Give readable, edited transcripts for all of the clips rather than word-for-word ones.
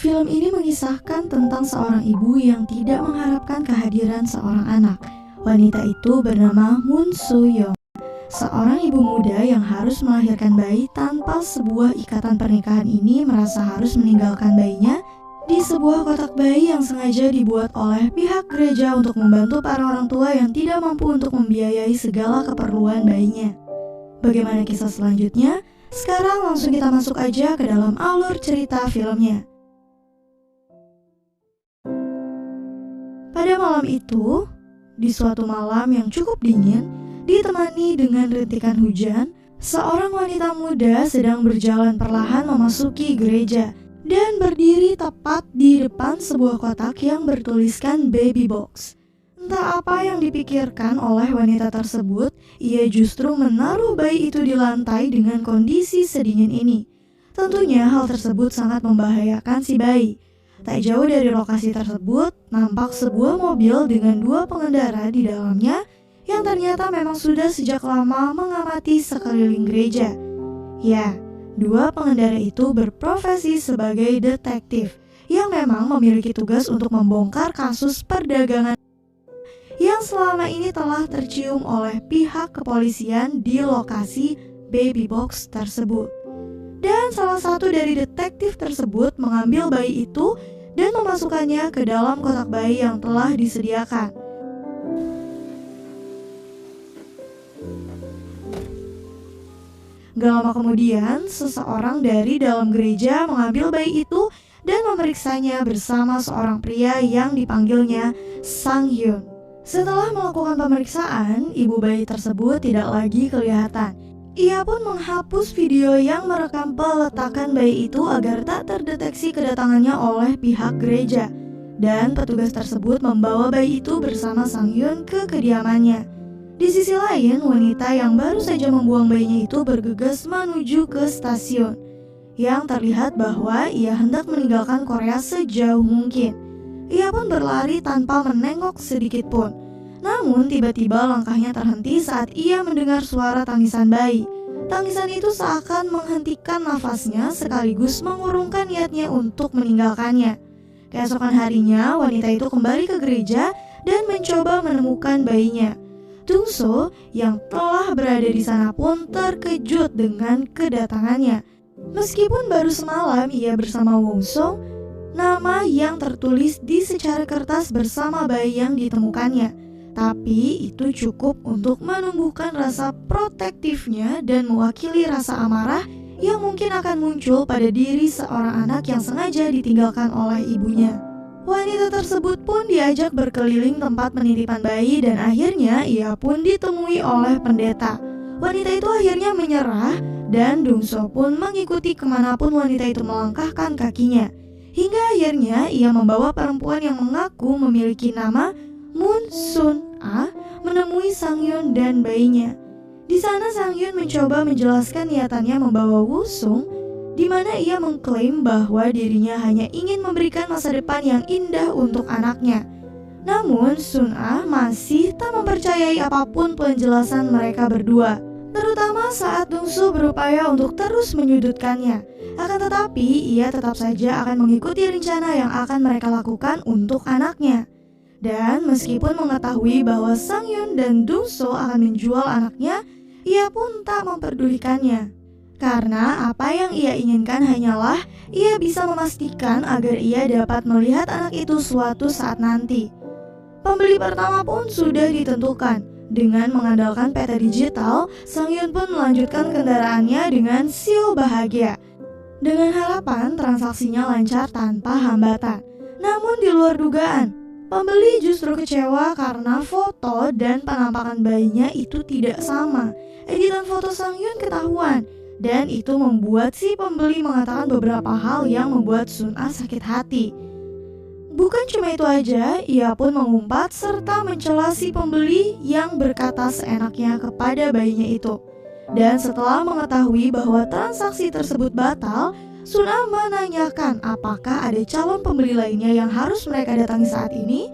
Film ini mengisahkan tentang seorang ibu yang tidak mengharapkan kehadiran seorang anak. Wanita itu bernama Moon So-young, seorang ibu muda yang harus melahirkan bayi tanpa sebuah ikatan pernikahan ini merasa harus meninggalkan bayinya di sebuah kotak bayi yang sengaja dibuat oleh pihak gereja untuk membantu para orang tua yang tidak mampu untuk membiayai segala keperluan bayinya. Bagaimana kisah selanjutnya? Sekarang langsung kita masuk aja ke dalam alur cerita filmnya. Pada malam itu, di suatu malam yang cukup dingin, ditemani dengan rintikan hujan, seorang wanita muda sedang berjalan perlahan memasuki gereja dan berdiri tepat di depan sebuah kotak yang bertuliskan baby box. Entah apa yang dipikirkan oleh wanita tersebut, ia justru menaruh bayi itu di lantai dengan kondisi sedingin ini. Tentunya hal tersebut sangat membahayakan si bayi. Tak jauh dari lokasi tersebut, nampak sebuah mobil dengan 2 pengendara di dalamnya yang ternyata memang sudah sejak lama mengamati sekeliling gereja. Ya, 2 pengendara itu berprofesi sebagai detektif yang memang memiliki tugas untuk membongkar kasus perdagangan yang selama ini telah tercium oleh pihak kepolisian di lokasi baby box tersebut. Dan salah satu dari detektif tersebut mengambil bayi itu dan memasukkannya ke dalam kotak bayi yang telah disediakan. Gak lama kemudian, seseorang dari dalam gereja mengambil bayi itu dan memeriksanya bersama seorang pria yang dipanggilnya Sang Hyun. Setelah melakukan pemeriksaan, ibu bayi tersebut tidak lagi kelihatan. Ia pun menghapus video yang merekam peletakan bayi itu agar tak terdeteksi kedatangannya oleh pihak gereja. Dan petugas tersebut membawa bayi itu bersama Sang Hyun ke kediamannya. Di sisi lain, wanita yang baru saja membuang bayinya itu bergegas menuju ke stasiun. Yang terlihat bahwa ia hendak meninggalkan Korea sejauh mungkin. Ia pun berlari tanpa menengok sedikit pun. Namun tiba-tiba langkahnya terhenti saat ia mendengar suara tangisan bayi. Tangisan itu seakan menghentikan nafasnya sekaligus mengurungkan niatnya untuk meninggalkannya. Keesokan harinya, wanita itu kembali ke gereja dan mencoba menemukan bayinya. Dungso yang telah berada di sana pun terkejut dengan kedatangannya. Meskipun baru semalam ia bersama Wong Song, nama yang tertulis di secari kertas bersama bayi yang ditemukannya. Tapi itu cukup untuk menumbuhkan rasa protektifnya dan mewakili rasa amarah yang mungkin akan muncul pada diri seorang anak yang sengaja ditinggalkan oleh ibunya. Wanita tersebut pun diajak berkeliling tempat penitipan bayi dan akhirnya ia pun ditemui oleh pendeta. Wanita itu akhirnya menyerah dan Dungso pun mengikuti kemanapun wanita itu melangkahkan kakinya. Hingga akhirnya ia membawa perempuan yang mengaku memiliki nama Moon Sun-ah menemui Sang Hyun dan bayinya. Di sana Sang Hyun mencoba menjelaskan niatannya membawa Woo Sung, di mana ia mengklaim bahwa dirinya hanya ingin memberikan masa depan yang indah untuk anaknya. Namun Sun-ah masih tak mempercayai apapun penjelasan mereka berdua, terutama saat Dungsu berupaya untuk terus menyudutkannya. Akan tetapi ia tetap saja akan mengikuti rencana yang akan mereka lakukan untuk anaknya. Dan meskipun mengetahui bahwa Sang Hyun dan Dungso akan menjual anaknya, ia pun tak memperdulikannya. Karena apa yang ia inginkan hanyalah ia bisa memastikan agar ia dapat melihat anak itu suatu saat nanti. Pembeli pertama pun sudah ditentukan. Dengan mengandalkan peta digital, Sang Hyun pun melanjutkan kendaraannya dengan siul bahagia. Dengan harapan transaksinya lancar tanpa hambatan. Namun di luar dugaan, pembeli justru kecewa karena foto dan penampakan bayinya itu tidak sama. Editan foto Sang Hyun ketahuan. Dan itu membuat si pembeli mengatakan beberapa hal yang membuat Sun-ah sakit hati. Bukan cuma itu aja, ia pun mengumpat serta mencela si pembeli yang berkata seenaknya kepada bayinya itu. Dan setelah mengetahui bahwa transaksi tersebut batal, Sun-ah menanyakan apakah ada calon pembeli lainnya yang harus mereka datangi saat ini.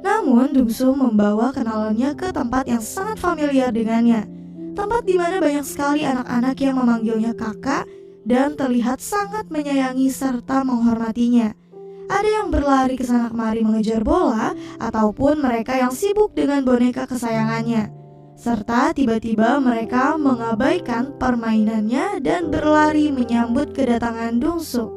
Namun Dungsu membawa kenalannya ke tempat yang sangat familiar dengannya. Tempat di mana banyak sekali anak-anak yang memanggilnya kakak dan terlihat sangat menyayangi serta menghormatinya. Ada yang berlari ke sana kemari mengejar bola, ataupun mereka yang sibuk dengan boneka kesayangannya. Serta tiba-tiba mereka mengabaikan permainannya dan berlari menyambut kedatangan Dongso.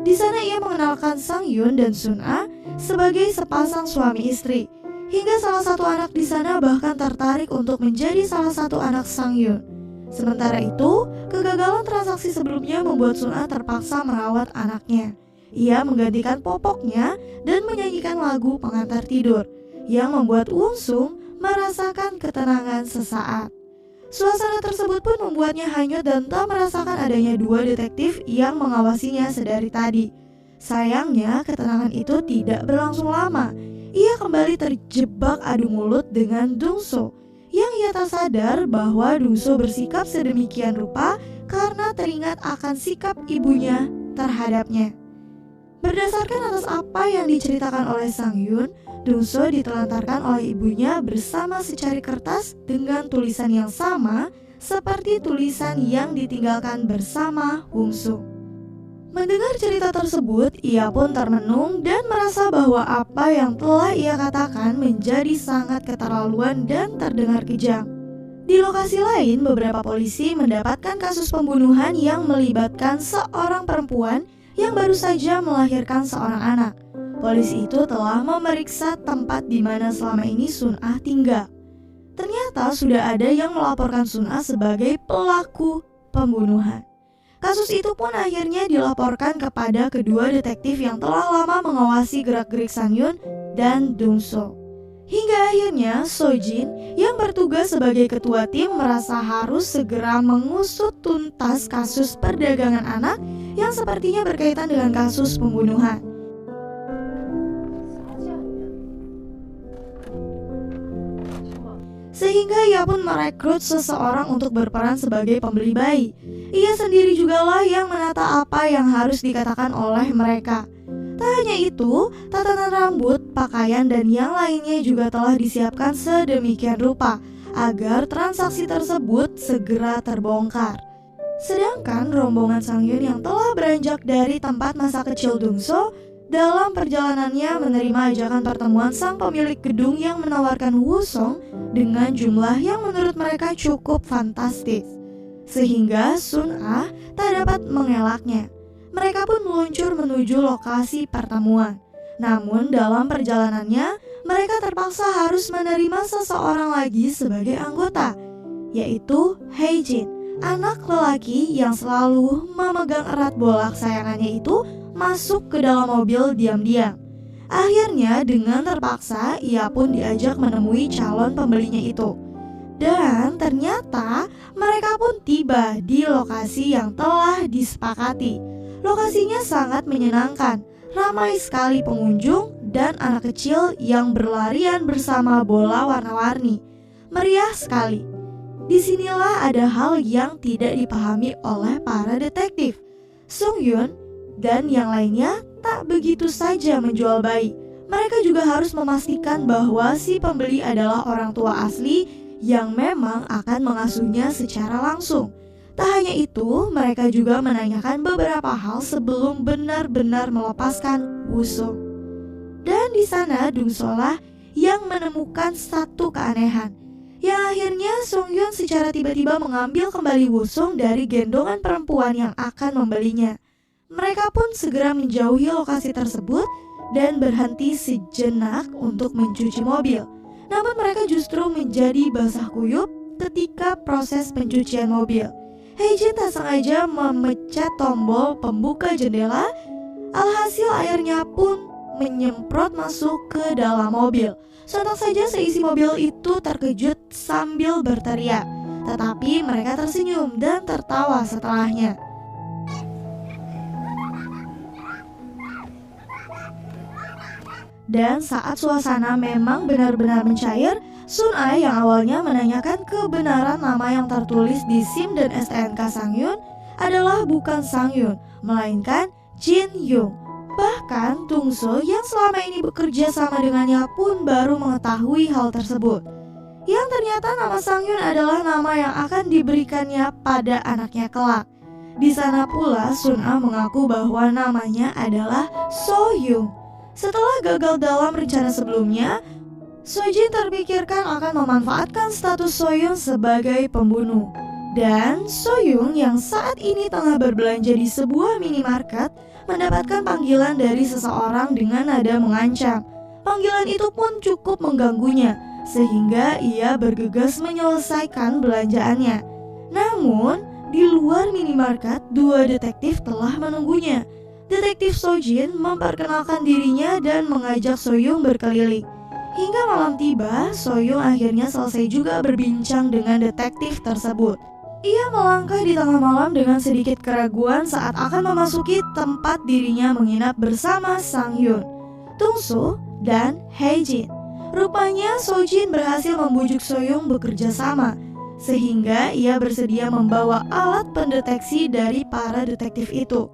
Di sana ia mengenalkan Sang Hyun dan Sun Ah sebagai sepasang suami istri. Hingga salah satu anak di sana bahkan tertarik untuk menjadi salah satu anak Sang Hyun. Sementara itu, kegagalan transaksi sebelumnya membuat Sun Ah terpaksa merawat anaknya. Ia menggantikan popoknya dan menyanyikan lagu pengantar tidur yang membuat Wung Sung merasakan ketenangan sesaat. Suasana tersebut pun membuatnya hanyut dan tak merasakan adanya dua detektif yang mengawasinya sedari tadi. Sayangnya, ketenangan itu tidak berlangsung lama. Ia kembali terjebak adu mulut dengan Dongso, yang ia tak sadar bahwa Dongso bersikap sedemikian rupa karena teringat akan sikap ibunya terhadapnya. Berdasarkan atas apa yang diceritakan oleh Sang Hyun, Dongso ditelantarkan oleh ibunya bersama secari kertas dengan tulisan yang sama seperti tulisan yang ditinggalkan bersama Wung Sung. Mendengar cerita tersebut, ia pun termenung dan merasa bahwa apa yang telah ia katakan menjadi sangat keterlaluan dan terdengar kejam. Di lokasi lain, beberapa polisi mendapatkan kasus pembunuhan yang melibatkan seorang perempuan yang baru saja melahirkan seorang anak. Polisi itu telah memeriksa tempat di mana selama ini Sun Ah tinggal. Ternyata sudah ada yang melaporkan Sun Ah sebagai pelaku pembunuhan. Kasus itu pun akhirnya dilaporkan kepada kedua detektif yang telah lama mengawasi gerak-gerik Sang Hyun dan Dongso. Hingga akhirnya Sojin yang bertugas sebagai ketua tim merasa harus segera mengusut tuntas kasus perdagangan anak yang sepertinya berkaitan dengan kasus pembunuhan. Sehingga ia pun merekrut seseorang untuk berperan sebagai pembeli bayi. Ia sendiri jugalah yang menata apa yang harus dikatakan oleh mereka. Tak hanya itu, tatanan rambut, pakaian, dan yang lainnya juga telah disiapkan sedemikian rupa agar transaksi tersebut segera terbongkar. Sedangkan rombongan Sang Hyun yang telah beranjak dari tempat masa kecil Dongso dalam perjalanannya menerima ajakan pertemuan sang pemilik gedung yang menawarkan Wusong dengan jumlah yang menurut mereka cukup fantastis. Sehingga Sun Ah tak dapat mengelaknya. Mereka pun meluncur menuju lokasi pertemuan. Namun dalam perjalanannya, mereka terpaksa harus menerima seseorang lagi sebagai anggota, yaitu Hae-jin, anak lelaki yang selalu memegang erat bola kesayangannya itu masuk ke dalam mobil diam-diam. Akhirnya dengan terpaksa ia pun diajak menemui calon pembelinya itu. Dan ternyata mereka pun tiba di lokasi yang telah disepakati. Lokasinya sangat menyenangkan, ramai sekali pengunjung dan anak kecil yang berlarian bersama bola warna-warni. Meriah sekali. Disinilah ada hal yang tidak dipahami oleh para detektif. Sung Hyun dan yang lainnya tak begitu saja menjual bayi. Mereka juga harus memastikan bahwa si pembeli adalah orang tua asli yang memang akan mengasuhnya secara langsung. Tak hanya itu, mereka juga menanyakan beberapa hal sebelum benar-benar melepaskan Wusong. Dan di sana Dongso lah yang menemukan satu keanehan, yang akhirnya Sung Hyun secara tiba-tiba mengambil kembali Wusong dari gendongan perempuan yang akan membelinya. Mereka pun segera menjauhi lokasi tersebut dan berhenti sejenak untuk mencuci mobil. Namun mereka justru menjadi basah kuyup ketika proses pencucian mobil. Hae-jin tak sengaja memencet tombol pembuka jendela, alhasil airnya pun menyemprot masuk ke dalam mobil. Sontak saja seisi mobil itu terkejut sambil berteriak, tetapi mereka tersenyum dan tertawa setelahnya. Dan saat suasana memang benar-benar mencair, Sun Ah yang awalnya menanyakan kebenaran nama yang tertulis di SIM dan STNK Sang Hyun adalah bukan Sang Hyun, melainkan Jin Young. Bahkan Dongso yang selama ini bekerja sama dengannya pun baru mengetahui hal tersebut. Yang ternyata nama Sang Hyun adalah nama yang akan diberikannya pada anaknya kelak. Di sana pula Sun-a mengaku bahwa namanya adalah So-hyung. Setelah gagal dalam rencana sebelumnya, Sojin terpikirkan akan memanfaatkan status Soyun sebagai pembunuh. Dan Soyun yang saat ini tengah berbelanja di sebuah minimarket mendapatkan panggilan dari seseorang dengan nada mengancam. Panggilan itu pun cukup mengganggunya, sehingga ia bergegas menyelesaikan belanjaannya. Namun, di luar minimarket, dua detektif telah menunggunya. Detektif Sojin memperkenalkan dirinya dan mengajak Soyun berkeliling. Hingga malam tiba, Soyun akhirnya selesai juga berbincang dengan detektif tersebut. Ia melangkah di tengah malam dengan sedikit keraguan saat akan memasuki tempat dirinya menginap bersama Sang Hyun, Tung Soo, dan Hae-jin. Rupanya Sojin berhasil membujuk Soyun bekerja sama, sehingga ia bersedia membawa alat pendeteksi dari para detektif itu.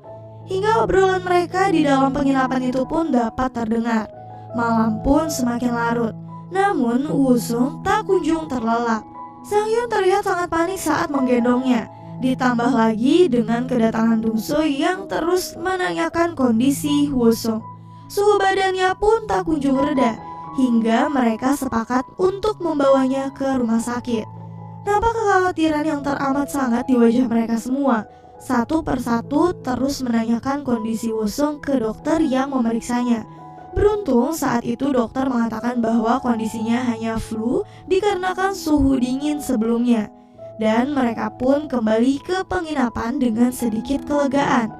Hingga obrolan mereka di dalam penginapan itu pun dapat terdengar. Malam pun semakin larut, namun Woo-sung tak kunjung terlelap. Sang Hyun terlihat sangat panik saat menggendongnya. Ditambah lagi dengan kedatangan Dong-soo yang terus menanyakan kondisi Woo-sung. Suhu badannya pun tak kunjung reda, hingga mereka sepakat untuk membawanya ke rumah sakit. Nampak kekhawatiran yang teramat sangat di wajah mereka semua. Satu persatu terus menanyakan kondisi Woo-sung ke dokter yang memeriksanya. Beruntung saat itu dokter mengatakan bahwa kondisinya hanya flu dikarenakan suhu dingin sebelumnya. Dan mereka pun kembali ke penginapan dengan sedikit kelegaan.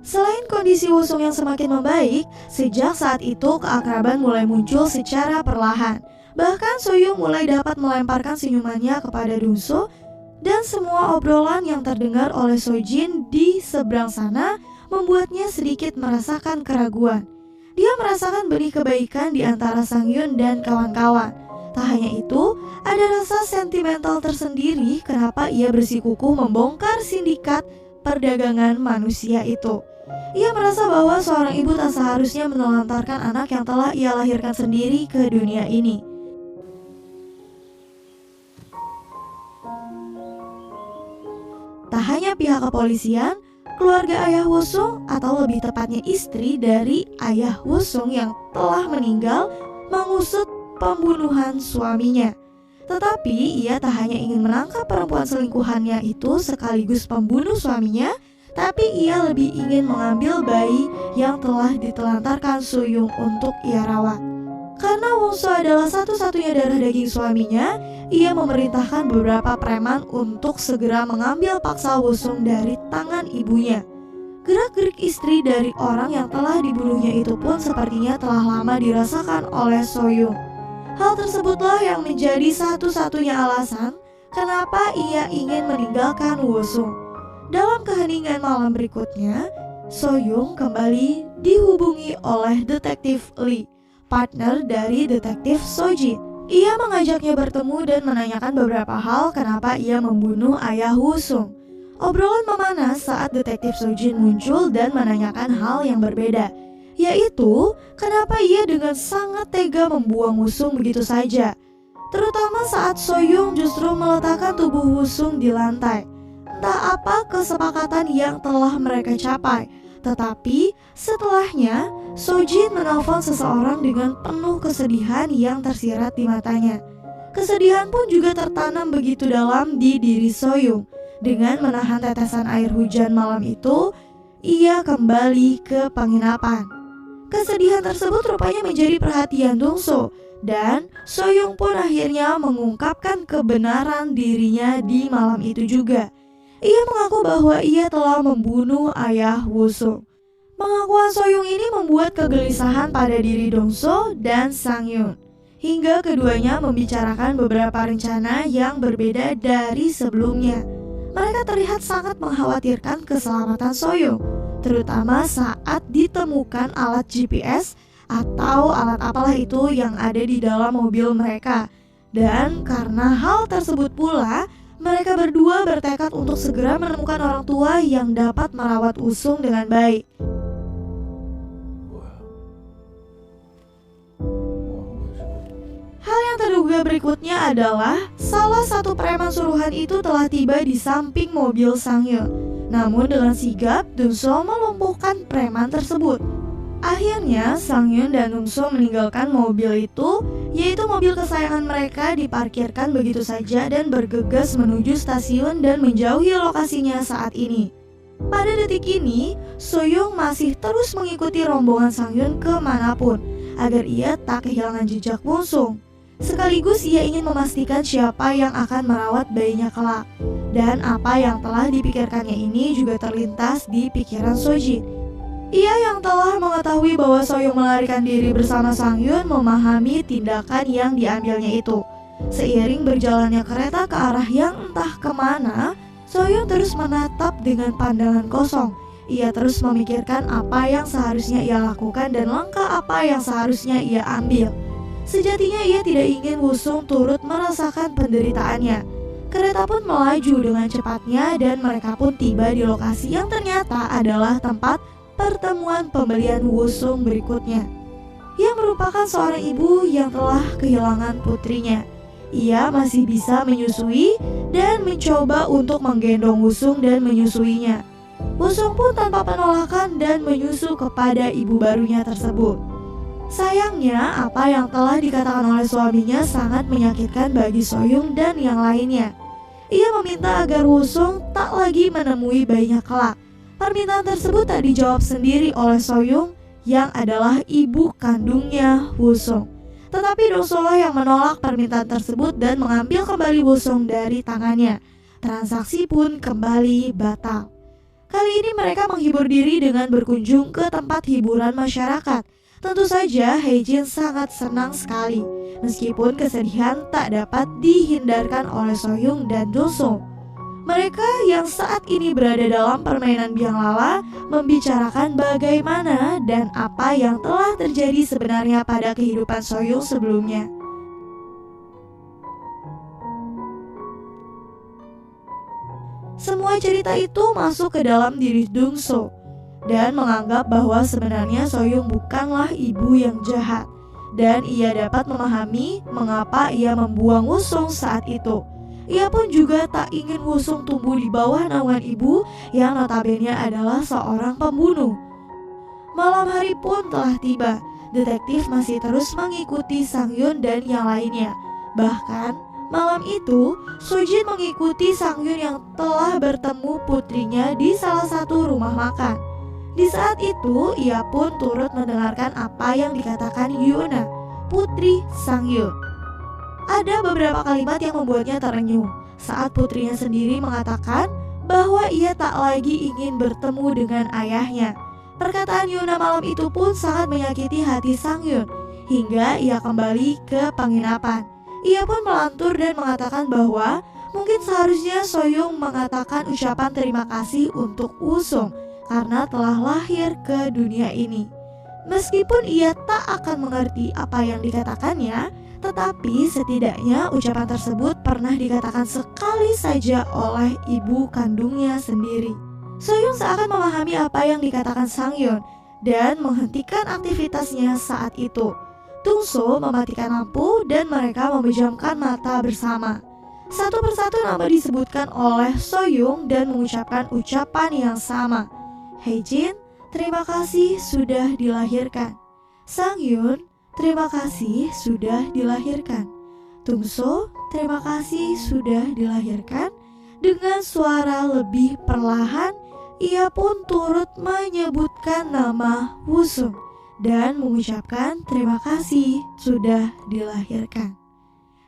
Selain kondisi Woo-sung yang semakin membaik, sejak saat itu keakraban mulai muncul secara perlahan. Bahkan Soyun mulai dapat melemparkan senyumannya kepada Dong-soo, dan semua obrolan yang terdengar oleh Sojin di seberang sana membuatnya sedikit merasakan keraguan. Dia merasakan benih kebaikan di antara Sang Hyun dan kawan-kawan. Tak hanya itu, ada rasa sentimental tersendiri kenapa ia bersikukuh membongkar sindikat perdagangan manusia itu. Ia merasa bahwa seorang ibu tak seharusnya menelantarkan anak yang telah ia lahirkan sendiri ke dunia ini. Tak hanya pihak kepolisian, keluarga ayah Woo-sung atau lebih tepatnya istri dari ayah Woo-sung yang telah meninggal mengusut pembunuhan suaminya. Tetapi ia tak hanya ingin menangkap perempuan selingkuhannya itu sekaligus pembunuh suaminya, tapi ia lebih ingin mengambil bayi yang telah ditelantarkan Soo-yung untuk ia rawat. Karena Woo-soo adalah satu-satunya darah daging suaminya, ia memerintahkan beberapa preman untuk segera mengambil paksa Woo-sung dari tangan ibunya. Gerak-gerik istri dari orang yang telah dibunuhnya itu pun sepertinya telah lama dirasakan oleh Soyun. Hal tersebutlah yang menjadi satu-satunya alasan kenapa ia ingin meninggalkan Woo-sung. Dalam keheningan malam berikutnya, Soyun kembali dihubungi oleh detektif Lee, partner dari detektif Sojin. Ia mengajaknya bertemu dan menanyakan beberapa hal kenapa ia membunuh ayah Woo-sung. Obrolan memanas saat detektif Sojin muncul dan menanyakan hal yang berbeda, yaitu kenapa ia dengan sangat tega membuang Woo-sung begitu saja. Terutama saat Soyun justru meletakkan tubuh Woo-sung di lantai. Entah apa kesepakatan yang telah mereka capai, tetapi setelahnya Sojin menelpon seseorang dengan penuh kesedihan yang tersirat di matanya. Kesedihan pun juga tertanam begitu dalam di diri Soyun. Dengan menahan tetesan air hujan malam itu, ia kembali ke penginapan. Kesedihan tersebut rupanya menjadi perhatian Dong-soo, dan Soyun pun akhirnya mengungkapkan kebenaran dirinya di malam itu juga. Ia mengaku bahwa ia telah membunuh ayah Woo-sung. Pengakuan Soyun ini membuat kegelisahan pada diri Dong-soo dan Sang Hyun, hingga keduanya membicarakan beberapa rencana yang berbeda dari sebelumnya. Mereka terlihat sangat mengkhawatirkan keselamatan Soyun, terutama saat ditemukan alat GPS atau alat apalah itu yang ada di dalam mobil mereka. Dan karena hal tersebut pula, mereka berdua bertekad untuk segera menemukan orang tua yang dapat merawat Woo-sung dengan baik. Hal yang terduga berikutnya adalah salah satu preman suruhan itu telah tiba di samping mobil Sang Hyun. Namun dengan sigap, Dungso melumpuhkan preman tersebut. Akhirnya, Sang-hyun dan Dungso meninggalkan mobil itu, yaitu mobil kesayangan mereka, diparkirkan begitu saja dan bergegas menuju stasiun dan menjauhi lokasinya saat ini. Pada detik ini, Soyoung masih terus mengikuti rombongan Sang-hyun kemanapun, agar ia tak kehilangan jejak Woo-sung. Sekaligus ia ingin memastikan siapa yang akan merawat bayinya kelak. Dan apa yang telah dipikirkannya ini juga terlintas di pikiran Sojin. Ia yang telah mengetahui bahwa Soyoung melarikan diri bersama Sang-hyun memahami tindakan yang diambilnya itu. Seiring berjalannya kereta ke arah yang entah kemana, Soyoung terus menatap dengan pandangan kosong. Ia terus memikirkan apa yang seharusnya ia lakukan dan langkah apa yang seharusnya ia ambil. Sejatinya ia tidak ingin Woo-sung turut merasakan penderitaannya. Kereta pun melaju dengan cepatnya dan mereka pun tiba di lokasi yang ternyata adalah tempat pertemuan pembelian Woo-sung berikutnya, yang merupakan seorang ibu yang telah kehilangan putrinya. Ia masih bisa menyusui dan mencoba untuk menggendong Woo-sung dan menyusuinya. Woo-sung pun tanpa penolakan dan menyusu kepada ibu barunya tersebut. Sayangnya, apa yang telah dikatakan oleh suaminya sangat menyakitkan bagi Soyoung dan yang lainnya. Ia meminta agar Woo-sung tak lagi menemui bayinya kelak. Permintaan tersebut tak dijawab sendiri oleh Soyoung yang adalah ibu kandungnya Woo-sung. Tetapi Dungso yang menolak permintaan tersebut dan mengambil kembali Woo-sung dari tangannya. Transaksi pun kembali batal. Kali ini mereka menghibur diri dengan berkunjung ke tempat hiburan masyarakat. Tentu saja Hae-jin sangat senang sekali, meskipun kesedihan tak dapat dihindarkan oleh Soyoung dan Dungso. Mereka yang saat ini berada dalam permainan biang lala membicarakan bagaimana dan apa yang telah terjadi sebenarnya pada kehidupan Soyoung sebelumnya. Semua cerita itu masuk ke dalam diri Dungso dan menganggap bahwa sebenarnya Soyoung bukanlah ibu yang jahat, dan ia dapat memahami mengapa ia membuang Woo-sung saat itu. Ia pun juga tak ingin Woo-sung tumbuh di bawah naungan ibu yang notabene adalah seorang pembunuh. Malam hari pun telah tiba. Detektif masih terus mengikuti Sang-hyun dan yang lainnya. Bahkan malam itu, Sojin mengikuti Sang-hyun yang telah bertemu putrinya di salah satu rumah makan. Di saat itu, ia pun turut mendengarkan apa yang dikatakan Hyuna, putri Sang-hyun. Ada beberapa kalimat yang membuatnya terenyuh saat putrinya sendiri mengatakan bahwa ia tak lagi ingin bertemu dengan ayahnya. Perkataan Hyuna malam itu pun sangat menyakiti hati Sang-hyun hingga ia kembali ke penginapan. Ia pun melantur dan mengatakan bahwa mungkin seharusnya Soyoung mengatakan ucapan terima kasih untuk Woo-sung karena telah lahir ke dunia ini. Meskipun ia tak akan mengerti apa yang dikatakannya, tetapi setidaknya ucapan tersebut pernah dikatakan sekali saja oleh ibu kandungnya sendiri. Soyoung seakan memahami apa yang dikatakan Sang-hyun dan menghentikan aktivitasnya saat itu. Dungso mematikan lampu dan mereka memejamkan mata bersama. Satu persatu nama disebutkan oleh Soyoung dan mengucapkan ucapan yang sama. Hae-jin, terima kasih sudah dilahirkan. Sang-hyun, terima kasih sudah dilahirkan. Dungso, terima kasih sudah dilahirkan. Dengan suara lebih perlahan, ia pun turut menyebutkan nama Woo-sung dan mengucapkan terima kasih sudah dilahirkan.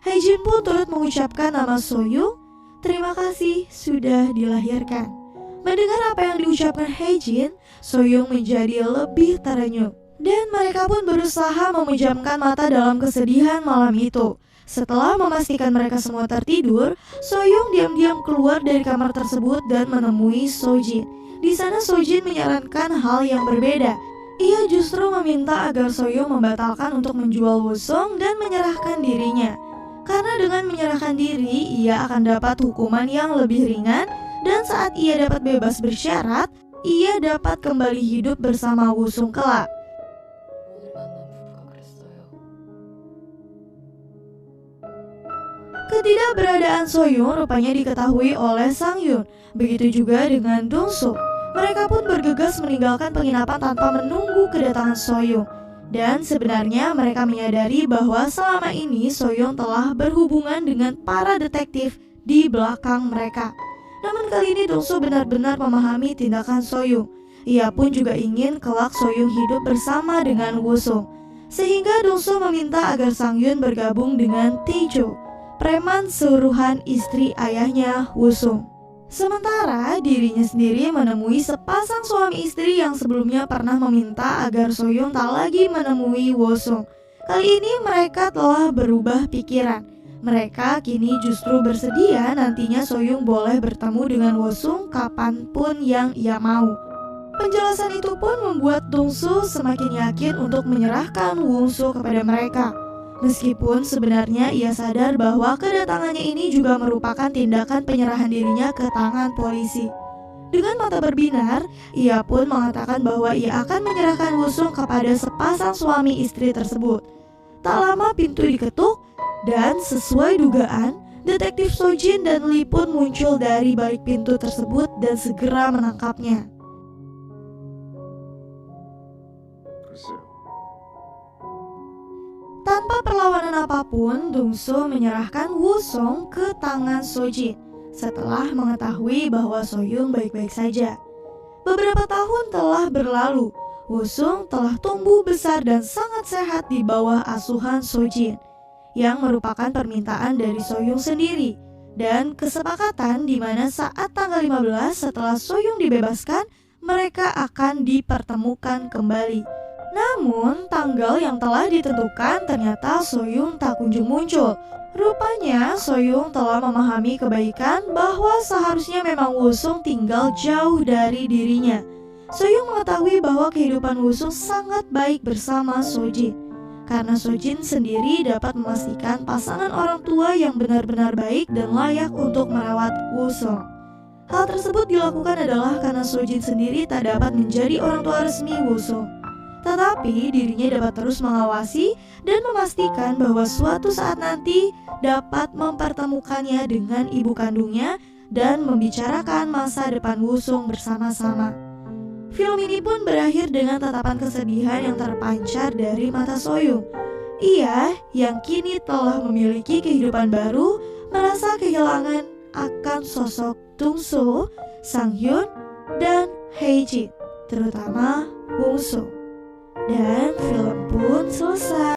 Hae-jin pun turut mengucapkan nama Soyoung, terima kasih sudah dilahirkan. Mendengar apa yang diucapkan Hae-jin, Soyoung menjadi lebih terenyuh. Dan mereka pun berusaha memejamkan mata dalam kesedihan malam itu. Setelah memastikan mereka semua tertidur, Soyoung diam-diam keluar dari kamar tersebut dan menemui Sojin. Di sana Sojin menyarankan hal yang berbeda. Ia justru meminta agar Soyoung membatalkan untuk menjual Woo-sung dan menyerahkan dirinya. Karena dengan menyerahkan diri, ia akan dapat hukuman yang lebih ringan, dan saat ia dapat bebas bersyarat, ia dapat kembali hidup bersama Woo-sung kelak. Ketidakberadaan Soyun rupanya diketahui oleh Sang-hyun. Begitu juga dengan Dong-soo. Mereka pun bergegas meninggalkan penginapan tanpa menunggu kedatangan Soyun. Dan sebenarnya mereka menyadari bahwa selama ini Soyun telah berhubungan dengan para detektif di belakang mereka. Namun kali ini Dong-soo benar-benar memahami tindakan Soyun. Ia pun juga ingin kelak Soyun hidup bersama dengan Woo-sung. Sehingga Dong-soo meminta agar Sang-hyun bergabung dengan Tae-jo, preman suruhan istri ayahnya Woo-sung. Sementara dirinya sendiri menemui sepasang suami istri yang sebelumnya pernah meminta agar Soyun tak lagi menemui Woo-sung. Kali ini mereka telah berubah pikiran. Mereka kini justru bersedia nantinya Soyun boleh bertemu dengan Woo-sung kapanpun yang ia mau. Penjelasan itu pun membuat Dong-soo semakin yakin untuk menyerahkan Woo-sung kepada mereka. Meskipun sebenarnya ia sadar bahwa kedatangannya ini juga merupakan tindakan penyerahan dirinya ke tangan polisi. Dengan mata berbinar, ia pun mengatakan bahwa ia akan menyerahkan Woo-sung kepada sepasang suami istri tersebut. Tak lama pintu diketuk dan sesuai dugaan, detektif Sojin dan Lee pun muncul dari balik pintu tersebut dan segera menangkapnya. Tanpa perlawanan apapun, Dong-soo menyerahkan Woo-sung ke tangan Sojin setelah mengetahui bahwa Soyun baik-baik saja. Beberapa tahun telah berlalu, Woo-sung telah tumbuh besar dan sangat sehat di bawah asuhan Sojin, yang merupakan permintaan dari Soyun sendiri, dan kesepakatan di mana saat tanggal 15 setelah Soyun dibebaskan, mereka akan dipertemukan kembali. Namun, tanggal yang telah ditentukan ternyata Soyun tak kunjung muncul. Rupanya, Soyun telah memahami kebaikan bahwa seharusnya memang Woo-sung tinggal jauh dari dirinya. Soyun mengetahui bahwa kehidupan Woo-sung sangat baik bersama Sojin, karena Sojin sendiri dapat memastikan pasangan orang tua yang benar-benar baik dan layak untuk merawat Woo-sung. Hal tersebut dilakukan adalah karena Sojin sendiri tak dapat menjadi orang tua resmi Woo-sung. Tetapi dirinya dapat terus mengawasi dan memastikan bahwa suatu saat nanti dapat mempertemukannya dengan ibu kandungnya dan membicarakan masa depan Woo-sung bersama-sama. Film ini pun berakhir dengan tatapan kesedihan yang terpancar dari mata Soyun. Ia yang kini telah memiliki kehidupan baru merasa kehilangan akan sosok Dong-soo, Sang-hyun, dan Hae-jin, terutama Woo-sung. Dan film pun selesai.